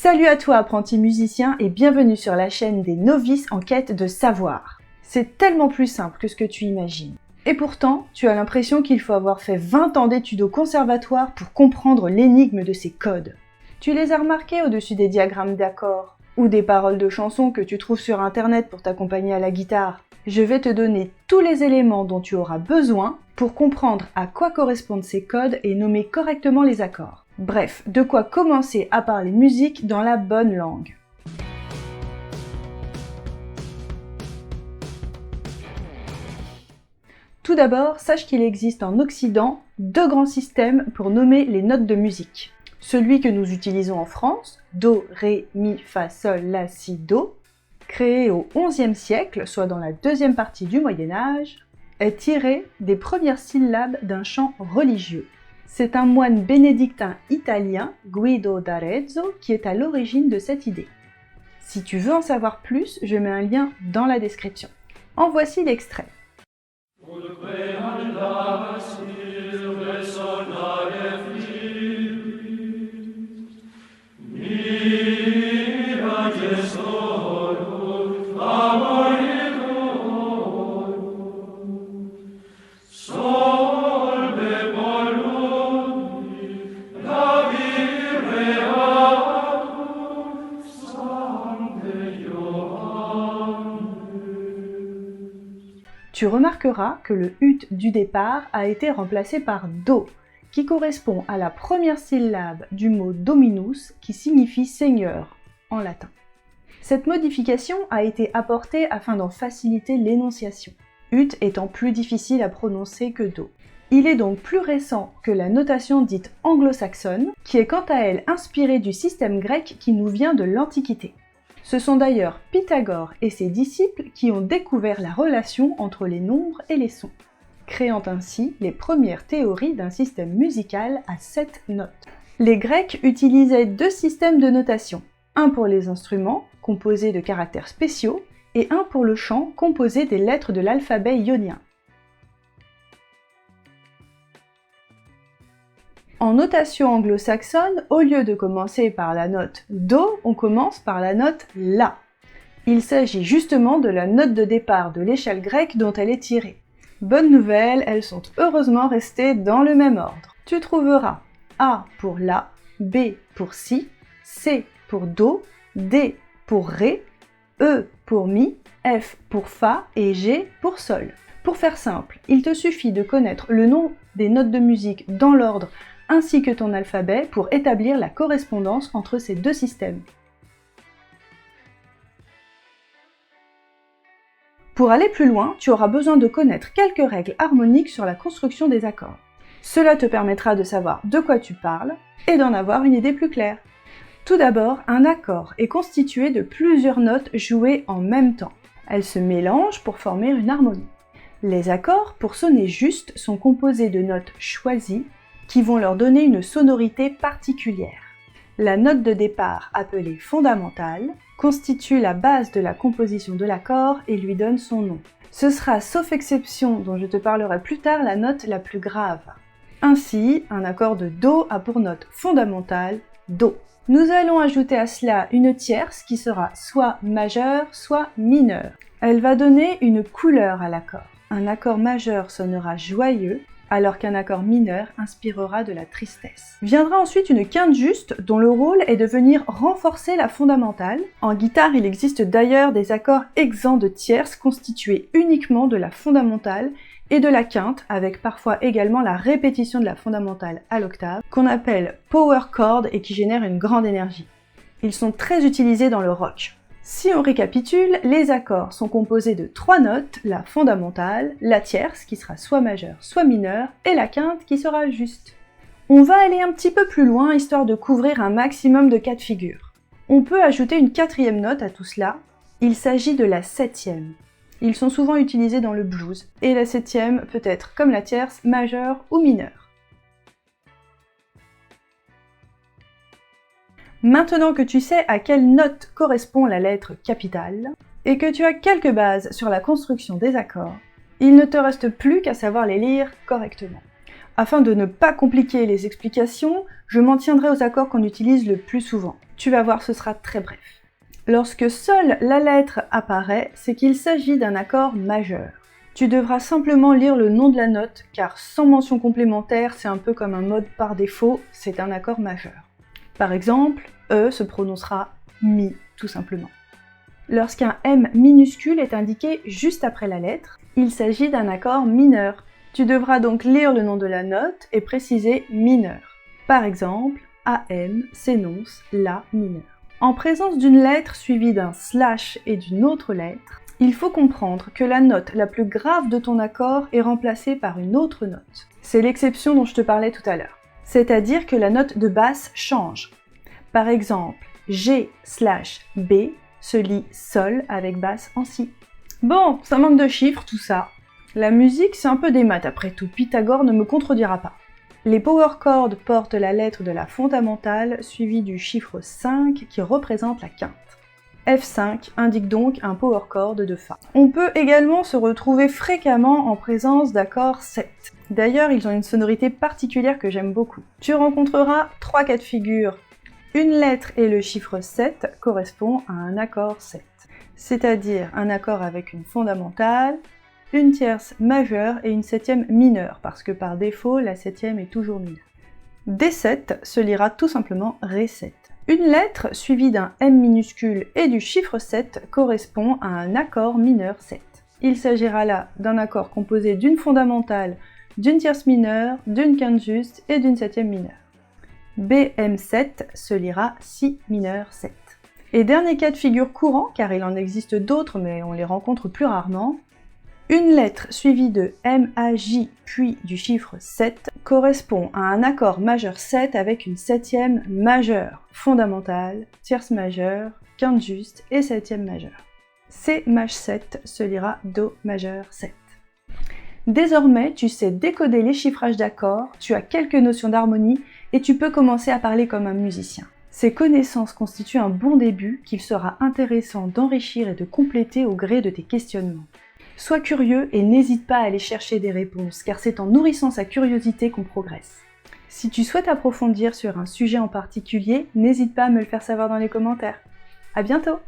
Salut à toi apprenti musicien et bienvenue sur la chaîne des novices en quête de savoir. C'est tellement plus simple que ce que tu imagines. Et pourtant, tu as l'impression qu'il faut avoir fait 20 ans d'études au conservatoire pour comprendre l'énigme de ces codes. Tu les as remarqués au-dessus des diagrammes d'accords ou des paroles de chansons que tu trouves sur internet pour t'accompagner à la guitare. Je vais te donner tous les éléments dont tu auras besoin pour comprendre à quoi correspondent ces codes et nommer correctement les accords. Bref, de quoi commencer à parler musique dans la bonne langue. Tout d'abord, sache qu'il existe en Occident deux grands systèmes pour nommer les notes de musique. Celui que nous utilisons en France, Do, Ré, Mi, Fa, Sol, La, Si, Do, créé au XIe siècle, soit dans la deuxième partie du Moyen-Âge, est tiré des premières syllabes d'un chant religieux. C'est un moine bénédictin italien, Guido d'Arezzo, qui est à l'origine de cette idée. Si tu veux en savoir plus, je mets un lien dans la description. En voici l'extrait. Tu remarqueras que le ut du départ a été remplacé par do, qui correspond à la première syllabe du mot dominus, qui signifie seigneur en latin. Cette modification a été apportée afin d'en faciliter l'énonciation, ut étant plus difficile à prononcer que do. Il est donc plus récent que la notation dite anglo-saxonne, qui est quant à elle inspirée du système grec qui nous vient de l'Antiquité. Ce sont d'ailleurs Pythagore et ses disciples qui ont découvert la relation entre les nombres et les sons, créant ainsi les premières théories d'un système musical à 7 notes. Les Grecs utilisaient deux systèmes de notation, un pour les instruments, composé de caractères spéciaux, et un pour le chant, composé des lettres de l'alphabet ionien. En notation anglo-saxonne, au lieu de commencer par la note Do, on commence par la note La. Il s'agit justement de la note de départ de l'échelle grecque dont elle est tirée. Bonne nouvelle, elles sont heureusement restées dans le même ordre. Tu trouveras A pour La, B pour Si, C pour Do, D pour Ré, E pour Mi, F pour Fa et G pour Sol. Pour faire simple, il te suffit de connaître le nom des notes de musique dans l'ordre ainsi que ton alphabet pour établir la correspondance entre ces deux systèmes. Pour aller plus loin, tu auras besoin de connaître quelques règles harmoniques sur la construction des accords. Cela te permettra de savoir de quoi tu parles et d'en avoir une idée plus claire. Tout d'abord, un accord est constitué de plusieurs notes jouées en même temps. Elles se mélangent pour former une harmonie. Les accords, pour sonner juste, sont composés de notes choisies qui vont leur donner une sonorité particulière. La note de départ, appelée fondamentale, constitue la base de la composition de l'accord et lui donne son nom. Ce sera, sauf exception dont je te parlerai plus tard, la note la plus grave. Ainsi, un accord de Do a pour note fondamentale Do. Nous allons ajouter à cela une tierce qui sera soit majeure, soit mineure. Elle va donner une couleur à l'accord. Un accord majeur sonnera joyeux, alors qu'un accord mineur inspirera de la tristesse. Viendra ensuite une quinte juste, dont le rôle est de venir renforcer la fondamentale. En guitare, il existe d'ailleurs des accords exempts de tierces constitués uniquement de la fondamentale et de la quinte, avec parfois également la répétition de la fondamentale à l'octave, qu'on appelle power chord et qui génère une grande énergie. Ils sont très utilisés dans le rock. Si on récapitule, les accords sont composés de 3 notes, la fondamentale, la tierce qui sera soit majeure, soit mineure, et la quinte qui sera juste. On va aller un petit peu plus loin histoire de couvrir un maximum de cas de figure. On peut ajouter une 4e note à tout cela, il s'agit de la 7e. Ils sont souvent utilisés dans le blues, et la 7e peut être, comme la tierce, majeure ou mineure. Maintenant que tu sais à quelle note correspond la lettre capitale, et que tu as quelques bases sur la construction des accords, il ne te reste plus qu'à savoir les lire correctement. Afin de ne pas compliquer les explications, je m'en tiendrai aux accords qu'on utilise le plus souvent. Tu vas voir, ce sera très bref. Lorsque seule la lettre apparaît, c'est qu'il s'agit d'un accord majeur. Tu devras simplement lire le nom de la note, car sans mention complémentaire, c'est un peu comme un mode par défaut, c'est un accord majeur. Par exemple, E se prononcera Mi, tout simplement. Lorsqu'un M minuscule est indiqué juste après la lettre, il s'agit d'un accord mineur. Tu devras donc lire le nom de la note et préciser mineur. Par exemple, AM s'énonce La mineur. En présence d'une lettre suivie d'un slash et d'une autre lettre, il faut comprendre que la note la plus grave de ton accord est remplacée par une autre note. C'est l'exception dont je te parlais tout à l'heure. C'est-à-dire que la note de basse change. Par exemple, G/B se lit Sol avec basse en Si. Bon, ça manque de chiffres tout ça. La musique, c'est un peu des maths après tout, Pythagore ne me contredira pas. Les power chords portent la lettre de la fondamentale suivie du chiffre 5 qui représente la quinte. F5 indique donc un power chord de Fa. On peut également se retrouver fréquemment en présence d'accords 7. D'ailleurs, ils ont une sonorité particulière que j'aime beaucoup. Tu rencontreras 3 cas de figure. Une lettre et le chiffre 7 correspond à un accord 7, c'est-à-dire un accord avec une fondamentale, une tierce majeure et une septième mineure, parce que par défaut, la septième est toujours mineure. D7 se lira tout simplement Ré7. Une lettre suivie d'un M minuscule et du chiffre 7 correspond à un accord mineur 7. Il s'agira là d'un accord composé d'une fondamentale, d'une tierce mineure, d'une quinte juste et d'une septième mineure. BM7 se lira Si mineur 7. Et dernier cas de figure courant, car il en existe d'autres mais on les rencontre plus rarement, une lettre suivie de MAJ puis du chiffre 7 correspond à un accord majeur 7 avec une septième majeure, fondamentale, tierce majeure, quinte juste et septième majeure. C/7 se lira Do majeur 7. Désormais, tu sais décoder les chiffrages d'accords, tu as quelques notions d'harmonie et tu peux commencer à parler comme un musicien. Ces connaissances constituent un bon début qu'il sera intéressant d'enrichir et de compléter au gré de tes questionnements. Sois curieux et n'hésite pas à aller chercher des réponses, car c'est en nourrissant sa curiosité qu'on progresse. Si tu souhaites approfondir sur un sujet en particulier, n'hésite pas à me le faire savoir dans les commentaires. À bientôt!